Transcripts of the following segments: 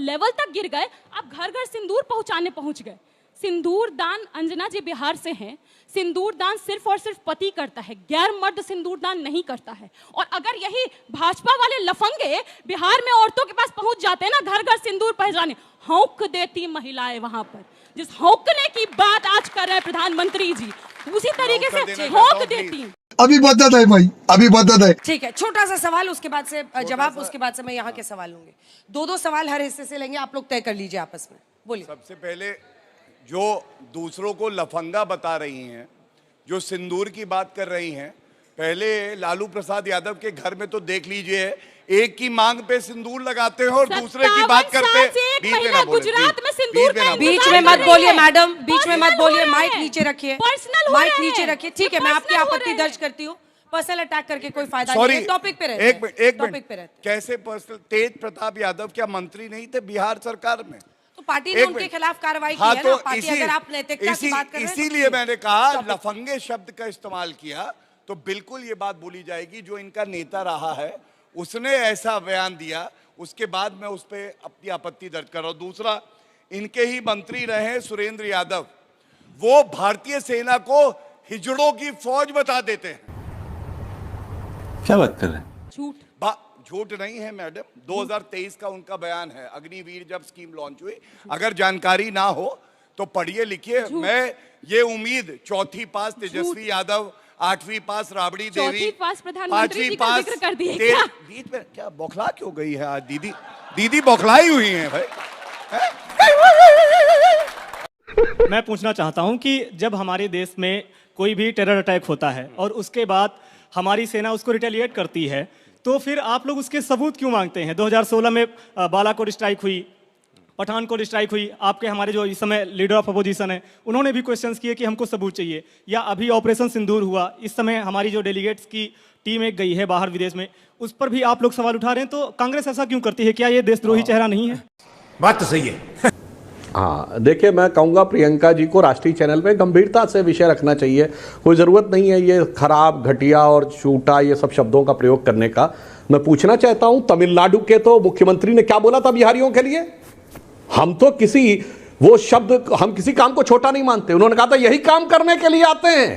Level तक गिर गए, आप घर घर सिंदूर पहुंचाने पहुंच गए। सिंदूर दान, अंजना जी बिहार से हैं, सिंदूर दान सिर्फ और सिर्फ पति करता है, गैर मर्द सिंदूर दान नहीं करता है। और अगर यही भाजपा वाले लफंगे बिहार में औरतों के पास पहुंच जाते हैं ना घर घर सिंदूर पहुंचाने, हौंक देती महिलाएं वहां पर। जिस हौंकने की बात आज कर रहे हैं प्रधानमंत्री जी, उसी तरीके से हौंक देती। अभी बदत है भाई, अभी बदत है। ठीक है, छोटा सा सवाल, उसके बाद से जवाब, उसके बाद से मैं यहाँ के सवाल लूंगी। दो सवाल हर हिस्से से लेंगे, आप लोग तय कर लीजिए आपस में, बोलिए। सबसे पहले जो दूसरों को लफंगा बता रही हैं, जो सिंदूर की बात कर रही हैं, पहले लालू प्रसाद यादव के घर में तो देख लीजिए, एक की मांग पे सिंदूर लगाते हैं और दूसरे की बात करते हैं। गुजरात में सिंदूर बीच में मत बोलिए मैडम, बीच में मत बोलिए, माइक नीचे रखिए, माइक नीचे रखिए। ठीक है, मैं आपकी आपत्ति दर्ज करती हूँ। पर्सनल अटैक करके कोई फायदा नहीं है, टॉपिक पे रहते हैं, टॉपिक पे रहते हैं। कैसे पर्सनल? तेज प्रताप यादव क्या मंत्री नहीं थे बिहार सरकार में? तो पार्टी ने उनके खिलाफ कार्रवाई की है ना, पार्टी अगर आप नैतिकता की बात कर रहे हैं। इसीलिए मैंने कहा लफंगे शब्द का इस्तेमाल किया, तो बिल्कुल ये बात बोली जाएगी। जो इनका नेता रहा है उसने ऐसा बयान दिया, उसके बाद मैं उस पर अपनी आपत्ति दर्ज कर रहा हूं। दूसरा, इनके ही मंत्री रहे सुरेंद्र यादव, वो भारतीय सेना को हिजड़ों की फौज बता देते हैं। क्या बात कर रहे हैं? झूठ नहीं है मैडम, 2023 का उनका बयान है, अग्निवीर जब स्कीम लॉन्च हुई। अगर जानकारी ना हो तो पढ़िए लिखिए। मैं ये उम्मीद, चौथी पास तेजस्वी यादव, 8वीं पास राबड़ी देवी, 5वीं पास बीच में क्या बौखला क्यों गई है आज दीदी? दीदी बौखलाई हुई है भाई। मैं पूछना चाहता हूं कि जब हमारे देश में कोई भी टेरर अटैक होता है और उसके बाद हमारी सेना उसको रिटेलिएट करती है, तो फिर आप लोग उसके सबूत क्यों मांगते हैं? 2016 में बालाकोट स्ट्राइक हुई, पठानकोट स्ट्राइक हुई, आपके हमारे जो इस समय लीडर ऑफ अपोजिशन है उन्होंने भी क्वेश्चंस किए कि हमको सबूत चाहिए। या अभी ऑपरेशन सिंदूर हुआ, इस समय हमारी जो डेलीगेट्स की टीम एक गई है बाहर विदेश में, उस पर भी आप लोग सवाल उठा रहे हैं। तो कांग्रेस ऐसा क्यों करती है? क्या ये देशद्रोही चेहरा नहीं है? बात तो सही है। हाँ, देखिए, मैं कहूँगा प्रियंका जी को राष्ट्रीय चैनल पे गंभीरता से विषय रखना चाहिए। कोई ज़रूरत नहीं है ये खराब, घटिया और झूठा ये सब शब्दों का प्रयोग करने का। मैं पूछना चाहता हूँ, तमिलनाडु के तो मुख्यमंत्री ने क्या बोला था बिहारियों के लिए? हम तो वो शब्द, हम किसी काम को छोटा नहीं मानते। उन्होंने कहा था यही काम करने के लिए आते हैं।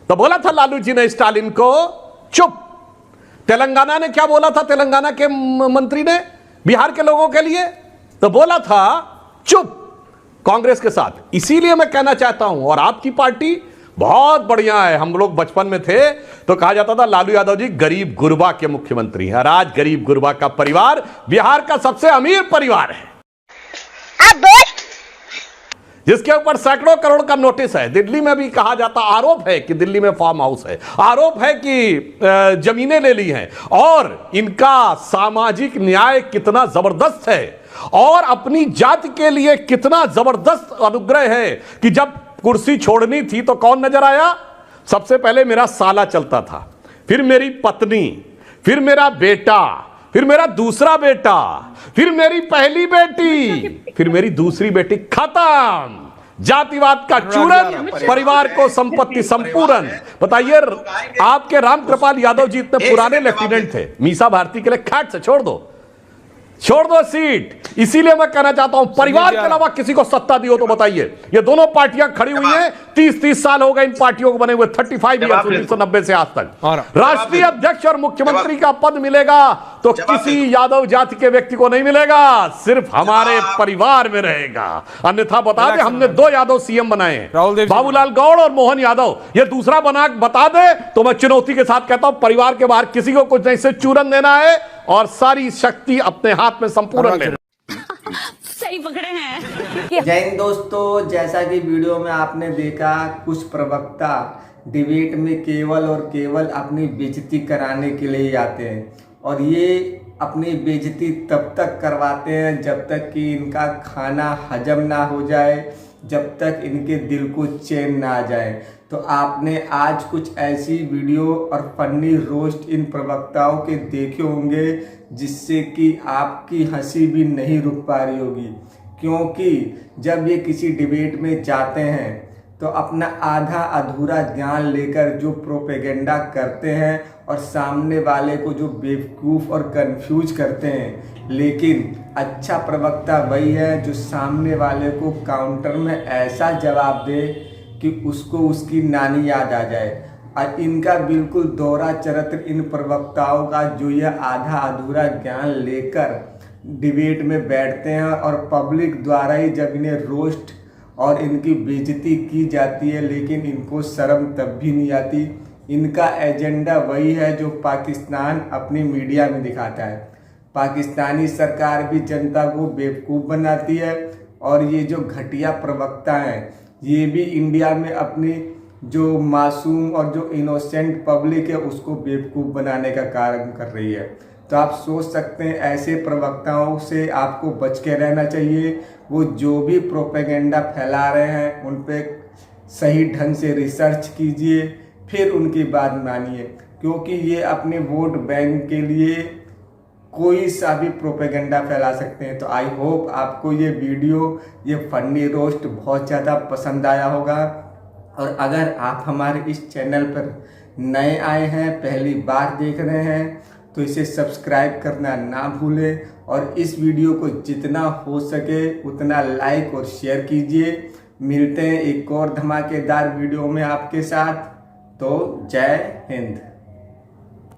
तो बोला था लालू जी ने स्टालिन को, चुप। तेलंगाना ने क्या बोला था, तेलंगाना के मंत्री ने बिहार के लोगों के लिए? तो बोला था चुप, कांग्रेस के साथ। इसीलिए मैं कहना चाहता हूं, और आपकी पार्टी बहुत बढ़िया है। हम लोग बचपन में थे तो कहा जाता था लालू यादव जी गरीब गुरबा के मुख्यमंत्री हैं, और आज गरीब गुरबा का परिवार बिहार का सबसे अमीर परिवार है, जिसके ऊपर सैकड़ों करोड़ का नोटिस है। दिल्ली में भी कहा जाता, आरोप है कि दिल्ली में फार्म हाउस है, आरोप है कि जमीनें ले ली हैं, और इनका सामाजिक न्याय कितना जबरदस्त है और अपनी जाति के लिए कितना जबरदस्त अनुग्रह है कि जब कुर्सी छोड़नी थी तो कौन नजर आया? सबसे पहले मेरा साला चलता था, फिर मेरी पत्नी, फिर मेरा बेटा, फिर मेरा दूसरा बेटा, फिर मेरी पहली बेटी, फिर मेरी दूसरी बेटी। खत्म। जातिवाद का चूरन, परिवार को संपत्ति संपूर्ण। बताइए, आपके रामकृपाल यादव जी इतने पुराने लेफ्टिनेंट थे, मीसा भारती के लिए खैट से छोड़ दो सीट। इसीलिए मैं कहना चाहता हूं, परिवार के अलावा किसी को सत्ता दी हो तो बताइए। ये दोनों पार्टियां खड़ी हुई हैं, 30 साल हो गए इन पार्टियों को बने हुए, 35 ईयर्स 1990 से आज तक। राष्ट्रीय अध्यक्ष और मुख्यमंत्री का पद मिलेगा तो किसी यादव जाति के व्यक्ति को नहीं मिलेगा, सिर्फ हमारे परिवार में रहेगा। अन्यथा बता दे, हमने 2 यादव सीएम बनाए, बाबूलाल गौड़ और मोहन यादव। ये दूसरा बना बता दे तो मैं चुनौती के साथ कहता हूं, परिवार के बाहर किसी को कुछ नहीं, से चूरन देना है और सारी शक्ति अपने हाथ में संपूर्ण लेना। सही पकड़े हैं। जय हिंद दोस्तों, जैसा कि वीडियो में आपने देखा, कुछ प्रवक्ता डिबेट में केवल और केवल अपनी बेइज्जती कराने के लिए आते हैं, और ये अपनी बेइज्जती तब तक करवाते हैं जब तक कि इनका खाना हजम ना हो जाए, जब तक इनके दिल को चैन ना आ जाए। तो आपने आज कुछ ऐसी वीडियो और फनी रोस्ट इन प्रवक्ताओं के देखे होंगे जिससे कि आपकी हंसी भी नहीं रुक पा रही होगी, क्योंकि जब ये किसी डिबेट में जाते हैं तो अपना आधा अधूरा ज्ञान लेकर जो प्रोपेगेंडा करते हैं और सामने वाले को जो बेवकूफ़ और कंफ्यूज करते हैं। लेकिन अच्छा प्रवक्ता वही है जो सामने वाले को काउंटर में ऐसा जवाब दे कि उसको उसकी नानी याद आ जाए। और इनका बिल्कुल दोहरा चरित्र इन प्रवक्ताओं का, जो यह आधा अधूरा ज्ञान लेकर डिबेट में बैठते हैं और पब्लिक द्वारा ही जब इन्हें रोस्ट और इनकी बेइज्जती की जाती है लेकिन इनको शर्म तब भी नहीं आती। इनका एजेंडा वही है जो पाकिस्तान अपनी मीडिया में दिखाता है। पाकिस्तानी सरकार भी जनता को बेवकूफ़ बनाती है और ये जो घटिया प्रवक्ता हैं ये भी इंडिया में अपनी जो मासूम और जो इनोसेंट पब्लिक है उसको बेवकूफ़ बनाने का कार्य कर रही है। तो आप सोच सकते हैं ऐसे प्रवक्ताओं से आपको बच के रहना चाहिए। वो जो भी प्रोपेगेंडा फैला रहे हैं उन पे सही ढंग से रिसर्च कीजिए, फिर उनकी बात मानिए, क्योंकि ये अपने वोट बैंक के लिए कोई सा भी प्रोपेगेंडा फैला सकते हैं। तो आई होप आपको ये वीडियो, ये फनी रोस्ट बहुत ज़्यादा पसंद आया होगा। और अगर आप हमारे इस चैनल पर नए आए हैं, पहली बार देख रहे हैं, तो इसे सब्सक्राइब करना ना भूलें और इस वीडियो को जितना हो सके उतना लाइक और शेयर कीजिए। मिलते हैं एक और धमाकेदार वीडियो में आपके साथ। तो जय हिंद।